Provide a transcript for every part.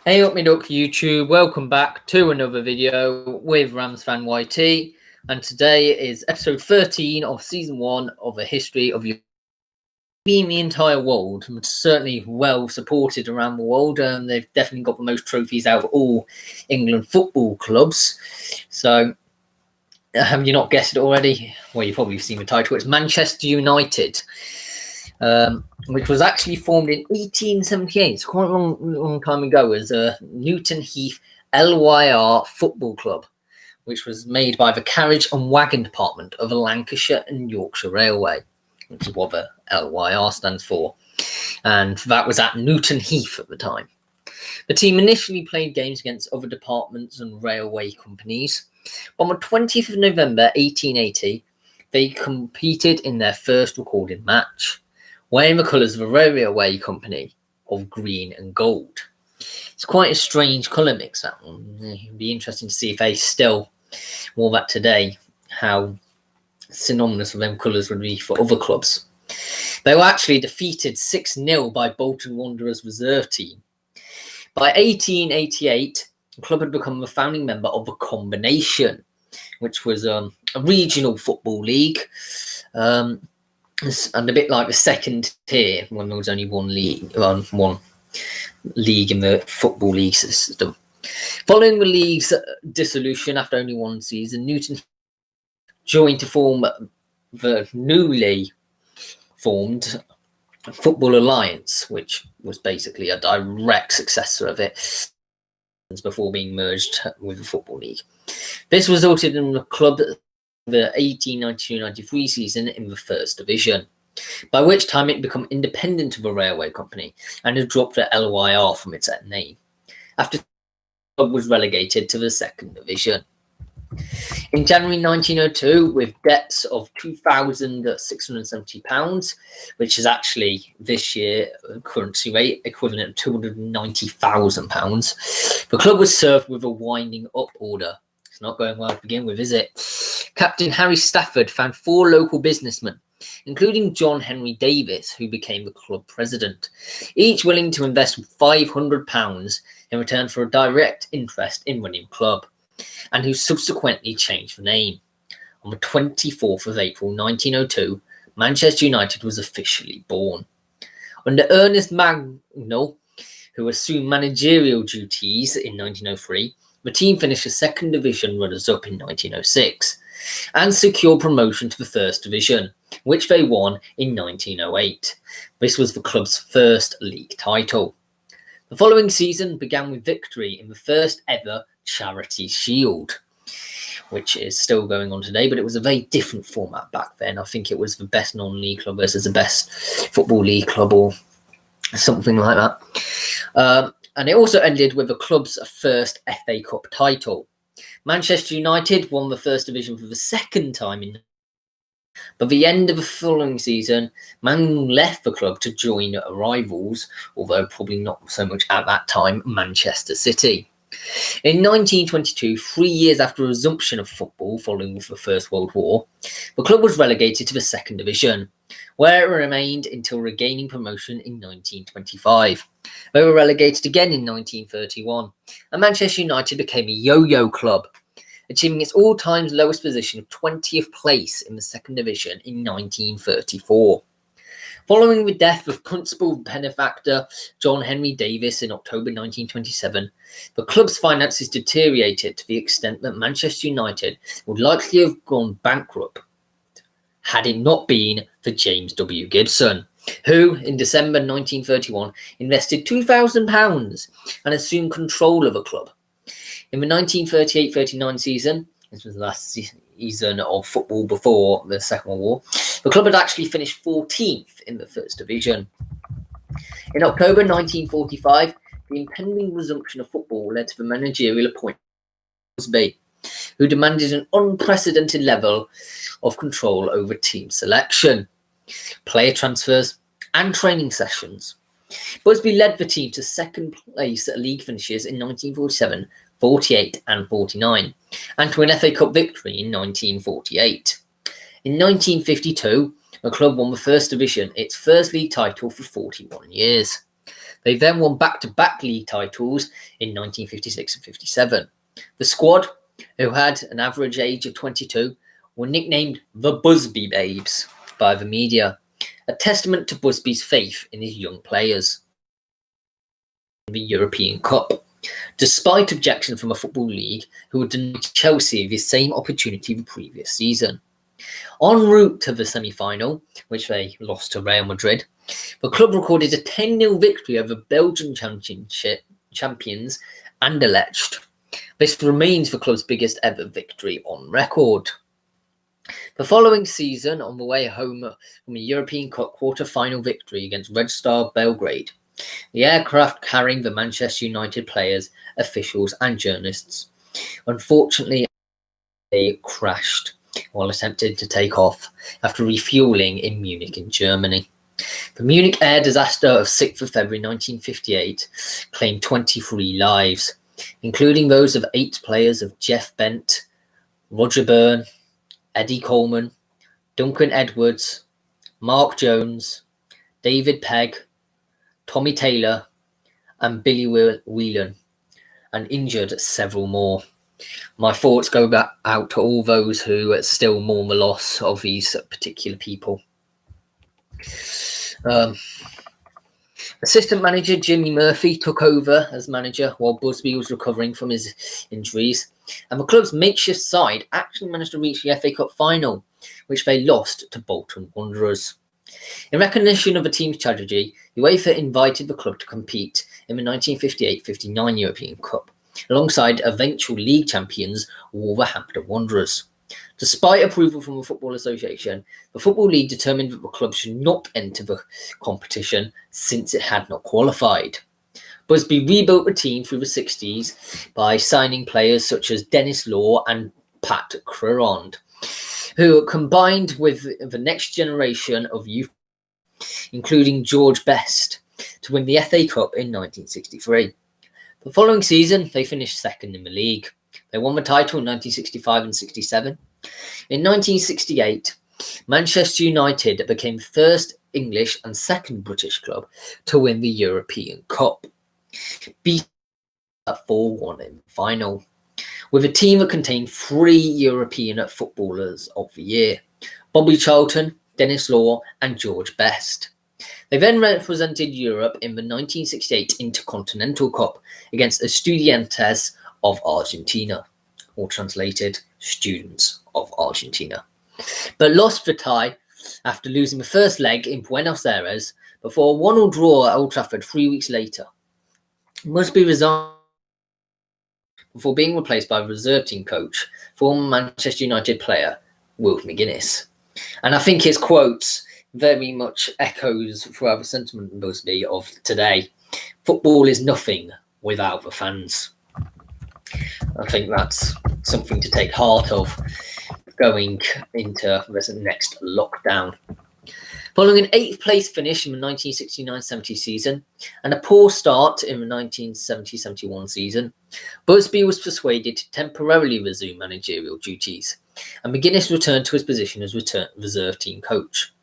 Hey up YouTube, welcome back to another video with Rams Fan YT, and today is episode 13 of season 1 of a history of being the entire world. And certainly well supported around the world, and they've definitely got the most trophies out of all England football clubs. So have you not guessed it already? Well, you've probably seen the title. It's Manchester United. Which was actually formed in 1878. It's quite a long time ago as a Newton Heath LYR football club, which was made by the carriage and wagon department of the Lancashire and Yorkshire Railway, which is what the LYR stands for. And that was at Newton Heath at the time. The team initially played games against other departments and railway companies. On the 20th of November 1880, they competed in their first recorded match, wearing the colours of a railway company of green and gold. It's quite a strange colour mix, that one. It'd be interesting to see if they still wore that today, how synonymous with them colours would be for other clubs. They were actually defeated 6-0 by Bolton Wanderers reserve team. By 1888, the club had become the founding member of the Combination, which was a regional football league. And a bit like the second tier, when there was only one league in the football league system. Following the league's dissolution after only one season, Newton joined to form the newly formed Football Alliance, which was basically a direct successor of it before being merged with the Football League. This resulted in the club the 1892-93 season in the First Division, by which time it had become independent of a railway company and had dropped the LYR from its name, after the club was relegated to the Second Division. In January 1902, with debts of £2,670, which is actually this year currency rate equivalent to £290,000, the club was served with a winding up order. It's not going well to begin with, is it? Captain Harry Stafford found 4 local businessmen, including John Henry Davis, who became the club president, each willing to invest £500 in return for a direct interest in running the club, and who subsequently changed the name. On the 24th of April 1902, Manchester United was officially born. Under Ernest Magnell, who assumed managerial duties in 1903, the team finished as Second Division runners-up in 1906 and secured promotion to the First Division, which they won in 1908. This was the club's first league title. The following season began with victory in the first ever Charity Shield, which is still going on today, but it was a very different format back then. I think it was the best non-league club versus the best football league club or something like that. And it also ended with the club's first FA Cup title. Manchester United won the First Division for the second time but the end of the following season, Man left the club to join rivals, although probably not so much at that time, Manchester City. In 1922, 3 years after the resumption of football following the First World War, the club was relegated to the Second Division, where it remained until regaining promotion in 1925. They were relegated again in 1931, and Manchester United became a yo-yo club, achieving its all-time lowest position of 20th place in the Second Division in 1934. Following the death of principal benefactor John Henry Davis in October 1927, the club's finances deteriorated to the extent that Manchester United would likely have gone bankrupt had it not been for James W. Gibson, who, in December 1931, invested £2,000 and assumed control of the club. In the 1938-39 season, this was the last season of football before the Second World War, the club had actually finished 14th in the First Division. In October 1945, the impending resumption of football led to the managerial appointment of Busby, who demanded an unprecedented level of control over team selection, player transfers, and training sessions. Busby led the team to second place at league finishes in 1947, 48 and 49, and to an FA Cup victory in 1948. In 1952, the club won the First Division, its first league title for 41 years. They then won back-to-back league titles in 1956 and 57. The squad, who had an average age of 22, were nicknamed the Busby Babes by the media, a testament to Busby's faith in his young players. The European Cup, despite objection from a football league who had denied Chelsea the same opportunity the previous season. En route to the semi-final, which they lost to Real Madrid, the club recorded a 10-0 victory over Belgian champions Anderlecht. This remains the club's biggest ever victory on record. The following season, on the way home from a European Cup quarter-final victory against Red Star Belgrade, the aircraft carrying the Manchester United players, officials and journalists, unfortunately, they crashed while attempting to take off after refueling in Munich in Germany. The Munich air disaster of 6th of February 1958 claimed 23 lives, including those of 8 players of Jeff Bent, Roger Byrne, Eddie Coleman, Duncan Edwards, Mark Jones, David Pegg, Tommy Taylor, and Billy Whelan, and injured several more. My thoughts go back out to all those who still mourn the loss of these particular people. Assistant manager Jimmy Murphy took over as manager while Busby was recovering from his injuries, and the club's makeshift side actually managed to reach the FA Cup final, which they lost to Bolton Wanderers. In recognition of the team's tragedy, UEFA invited the club to compete in the 1958-59 European Cup, alongside eventual league champions Wolverhampton Wanderers. Despite approval from the Football Association, the Football League determined that the club should not enter the competition since it had not qualified. Busby rebuilt the team through the 60s by signing players such as Dennis Law and Pat Crerond, who combined with the next generation of youth, including George Best, to win the FA Cup in 1963. The following season, they finished second in the league. They won the title in 1965 and 67. In 1968, Manchester United became the first English and second British club to win the European Cup, beating 4-1 in the final, with a team that contained 3 European footballers of the year: Bobby Charlton, Dennis Law, and George Best. They then represented Europe in the 1968 Intercontinental Cup against Estudiantes of Argentina, or translated, Students of Argentina, but lost the tie after losing the first leg in Buenos Aires before a 1-1 draw at Old Trafford 3 weeks later. Busby resigned before being replaced by reserve team coach, former Manchester United player Wilf McGuinness. And I think his quotes very much echoes throughout the sentiment of Busby of today. Football is nothing without the fans. I think that's something to take heart of going into this next lockdown. Following an 8th place finish in the 1969-70 season and a poor start in the 1970-71 season, Busby was persuaded to temporarily resume managerial duties, and McGuinness returned to his position as reserve team coach.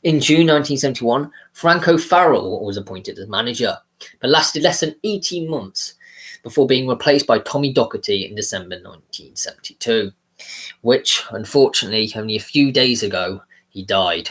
In June 1971, Franco Farrell was appointed as manager, but lasted less than 18 months before being replaced by Tommy Docherty in December 1972, which, unfortunately, only a few days ago, he died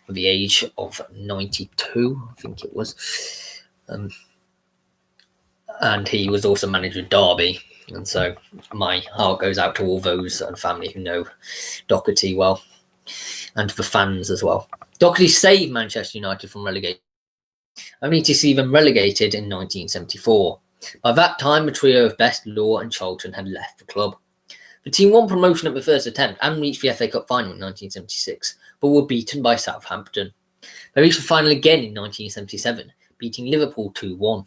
at the age of 92, I think it was. And he was also manager of Derby, and so my heart goes out to all those and family who know Docherty well, and to the fans as well. Docherty saved Manchester United from relegation, only to see them relegated in 1974. By that time, the trio of Best, Law and Charlton had left the club. The team won promotion at the first attempt and reached the FA Cup final in 1976, but were beaten by Southampton. They reached the final again in 1977, beating Liverpool 2-1.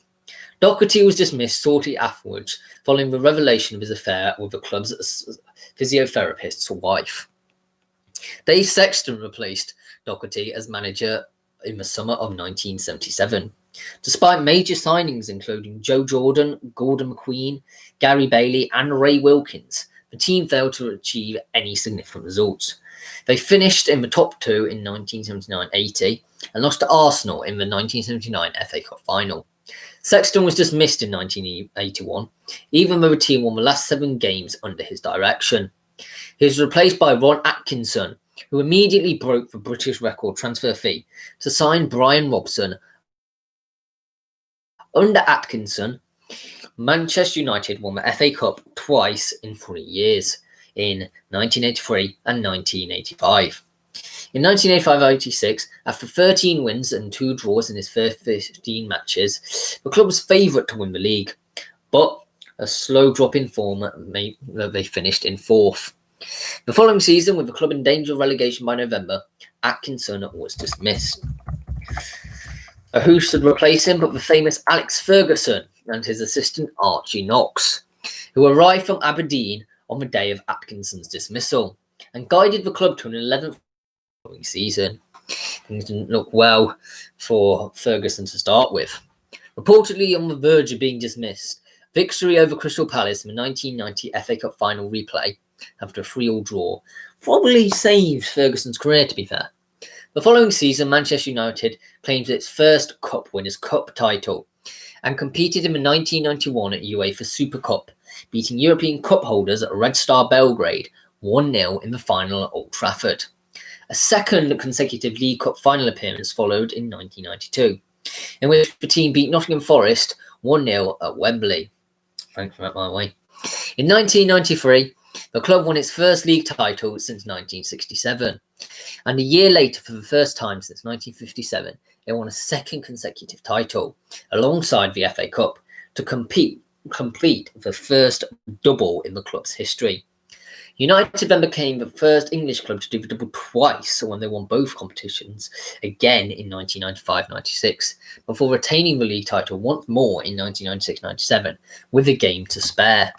Docherty was dismissed shortly afterwards, following the revelation of his affair with the club's physiotherapist's wife. Dave Sexton replaced Docherty as manager in the summer of 1977. Despite major signings including Joe Jordan, Gordon McQueen, Gary Bailey and Ray Wilkins, the team failed to achieve any significant results. They finished in the top 2 in 1979-80 and lost to Arsenal in the 1979 FA Cup final. Sexton was dismissed in 1981, even though the team won the last 7 games under his direction. He was replaced by Ron Atkinson, who immediately broke the British record transfer fee to sign Brian Robson. Under Atkinson, Manchester United won the FA Cup twice in 3 years, in 1983 and 1985. In 1985-86, after 13 wins and 2 draws in his first 15 matches, the club was favourite to win the league, but a slow drop in form made they finished in 4th. The following season, with the club in danger of relegation by November, Atkinson was dismissed. Who should replace him but the famous Alex Ferguson and his assistant Archie Knox, who arrived from Aberdeen on the day of Atkinson's dismissal and guided the club to an 11th season. Things didn't look well for Ferguson to start with. Reportedly on the verge of being dismissed, victory over Crystal Palace in the 1990 FA Cup final replay after a 3-3 draw probably saved Ferguson's career, to be fair. The following season, Manchester United claimed its first Cup Winners' Cup title and competed in the 1991 UEFA Super Cup, beating European Cup holders Red Star Belgrade 1-0 in the final at Old Trafford. A second consecutive League Cup final appearance followed in 1992, in which the team beat Nottingham Forest 1-0 at Wembley. Thanks for that, by the way. In 1993, the club won its first league title since 1967, and a year later, for the first time since 1957, they won a second consecutive title, alongside the FA Cup, to complete the first double in the club's history. United then became the first English club to do the double twice when they won both competitions, again in 1995-96, before retaining the league title once more in 1996-97, with a game to spare.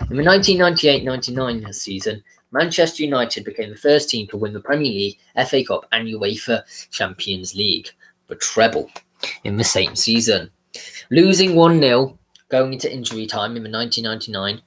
In the 1998-99 season, Manchester United became the first team to win the Premier League, FA Cup and UEFA Champions League, the treble, in the same season. Losing 1-0 going into injury time in the 1999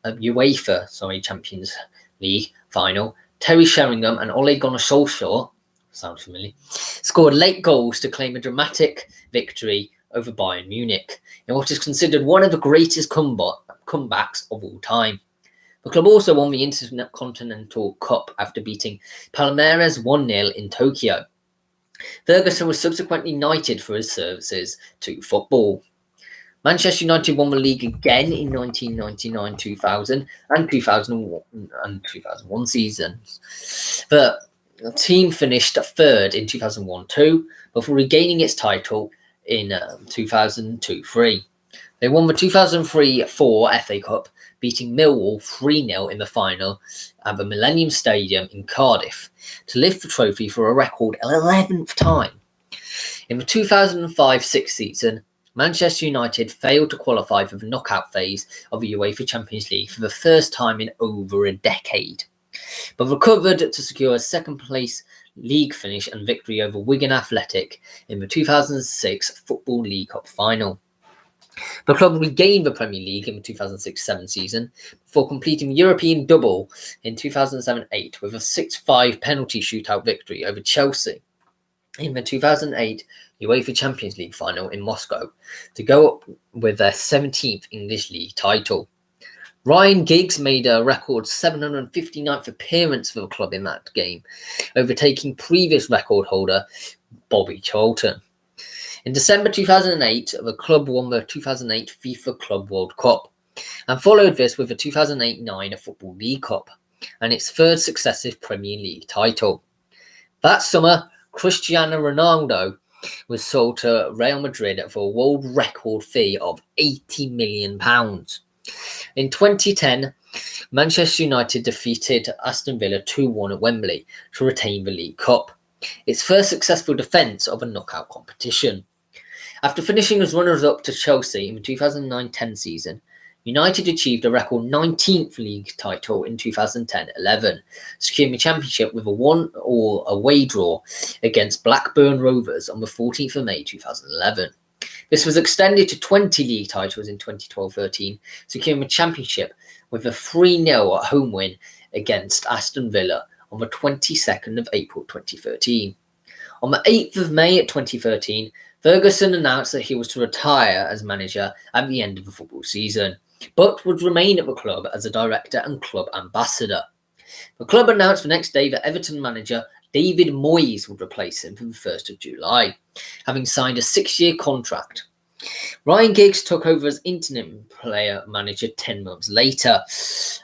UEFA Champions League final, Terry Sheringham and Ole Gunnar Solskjaer, sounds familiar, scored late goals to claim a dramatic victory over Bayern Munich in what is considered one of the greatest comebacks of all time. The club also won the Intercontinental Cup after beating Palmeiras 1-0 in Tokyo. Ferguson was subsequently knighted for his services to football. Manchester United won the league again in 1999-2000 and 2001 seasons. The team finished 3rd in 2001-2 before regaining its title in 2002-3. They won the 2003-4 FA Cup, beating Millwall 3-0 in the final at the Millennium Stadium in Cardiff to lift the trophy for a record 11th time. In the 2005-06 season, Manchester United failed to qualify for the knockout phase of the UEFA Champions League for the first time in over a decade, but recovered to secure a second-place league finish and victory over Wigan Athletic in the 2006 Football League Cup final. The club regained the Premier League in the 2006-07 season before completing the European double in 2007-08 with a 6-5 penalty shootout victory over Chelsea in the 2008 UEFA Champions League final in Moscow to go up with their 17th English League title. Ryan Giggs made a record 759th appearance for the club in that game, overtaking previous record holder Bobby Charlton. In December 2008, the club won the 2008 FIFA Club World Cup and followed this with the 2008-09 Football League Cup and its 3rd successive Premier League title. That summer, Cristiano Ronaldo was sold to Real Madrid for a world record fee of £80 million. In 2010, Manchester United defeated Aston Villa 2-1 at Wembley to retain the League Cup, its first successful defence of a knockout competition. After finishing as runners-up to Chelsea in the 2009-10 season, United achieved a record 19th league title in 2010-11, securing the championship with a 1-1 away draw against Blackburn Rovers on the 14th of May 2011. This was extended to 20 league titles in 2012-13, securing the championship with a 3-0 home win against Aston Villa on the 22nd of April 2013. On the 8th of May 2013, Ferguson announced that he was to retire as manager at the end of the football season, but would remain at the club as a director and club ambassador. The club announced the next day that Everton manager David Moyes would replace him from the 1st of July, having signed a 6-year contract. Ryan Giggs took over as interim player manager 10 months later,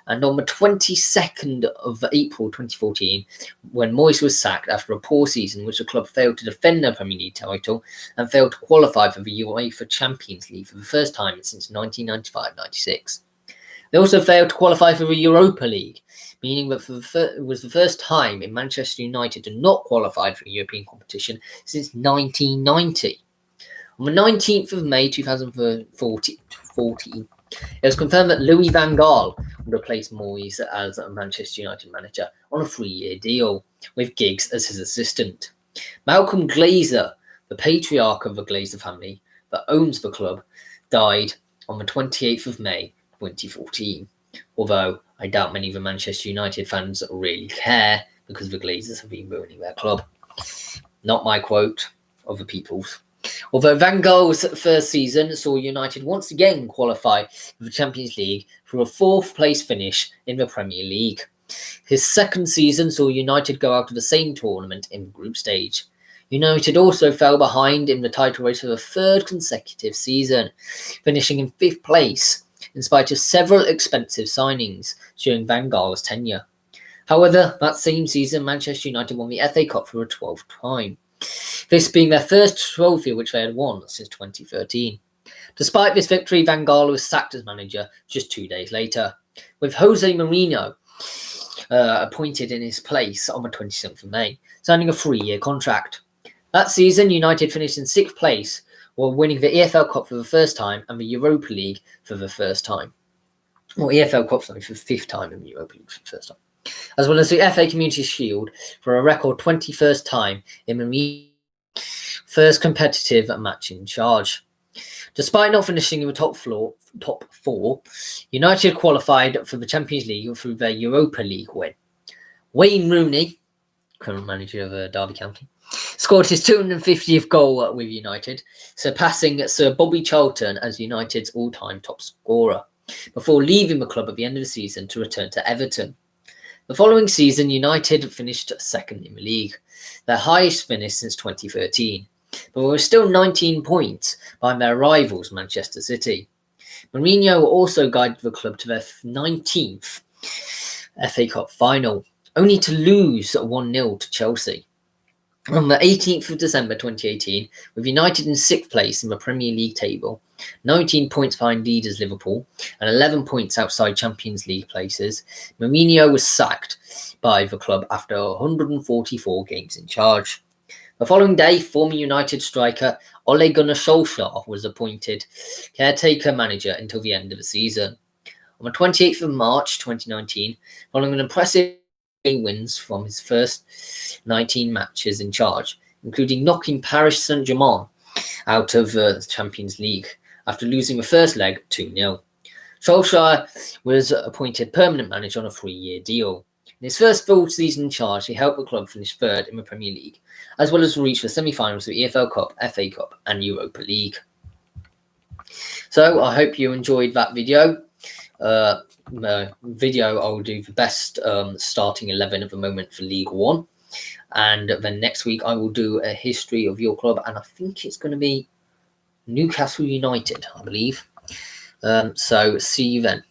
and on the 22nd of April 2014, when Moyes was sacked after a poor season in which the club failed to defend their Premier League title and failed to qualify for the UEFA Champions League for the first time since 1995-96. They also failed to qualify for the Europa League, meaning that it was the first time in Manchester United to not qualify for a European competition since 1990. On the 19th of May 2014, it was confirmed that Louis van Gaal would replace Moyes as a Manchester United manager on a 3-year deal, with Giggs as his assistant. Malcolm Glazer, the patriarch of the Glazer family that owns the club, died on the 28th of May 2014, although I doubt many of the Manchester United fans really care because the Glazers have been ruining their club. Not my quote, other people's. Although Van Gaal's first season saw United once again qualify for the Champions League through a 4th place finish in the Premier League. His second season saw United go out of the same tournament in the group stage. United also fell behind in the title race for the 3rd consecutive season, finishing in 5th place, in spite of several expensive signings during Van Gaal's tenure. However, that same season, Manchester United won the FA Cup for a 12th time, this being their first trophy which they had won since 2013. Despite this victory, Van Gaal was sacked as manager just 2 days later, with Jose Mourinho appointed in his place on the 27th of May, signing a 3-year contract. That season, United finished in 6th place, while winning the EFL Cup for the first time and the Europa League for the first time. Or EFL Cup, for the 5th time and the Europa League for the first time. As well as the FA Community Shield for a record 21st time in Mourinho's first competitive match in charge. Despite not finishing in the top 4, United qualified for the Champions League through their Europa League win. Wayne Rooney, current manager of Derby County, scored his 250th goal with United, surpassing Sir Bobby Charlton as United's all-time top scorer, before leaving the club at the end of the season to return to Everton. The following season, United finished 2nd in the league, their highest finish since 2013, but were still 19 points behind their rivals Manchester City. Mourinho also guided the club to their 19th FA Cup final, only to lose 1-0 to Chelsea. On the 18th of December 2018, with United in 6th place in the Premier League table, 19 points behind leaders Liverpool, and 11 points outside Champions League places, Mourinho was sacked by the club after 144 games in charge. The following day, former United striker Ole Gunnar Solskjaer was appointed caretaker manager until the end of the season. On the 28th of March 2019, following an impressive wins from his first 19 matches in charge, including knocking Paris Saint-Germain out of the Champions League after losing the first leg 2-0. Solskjaer was appointed permanent manager on a 3-year deal. In his first full season in charge, he helped the club finish 3rd in the Premier League, as well as reach the semi-finals of the EFL Cup, FA Cup and Europa League. So I hope you enjoyed that video. I will do the best starting 11 at the moment for League One, and then next week I will do a history of your club, and I think it's going to be Newcastle United, I believe. So see you then.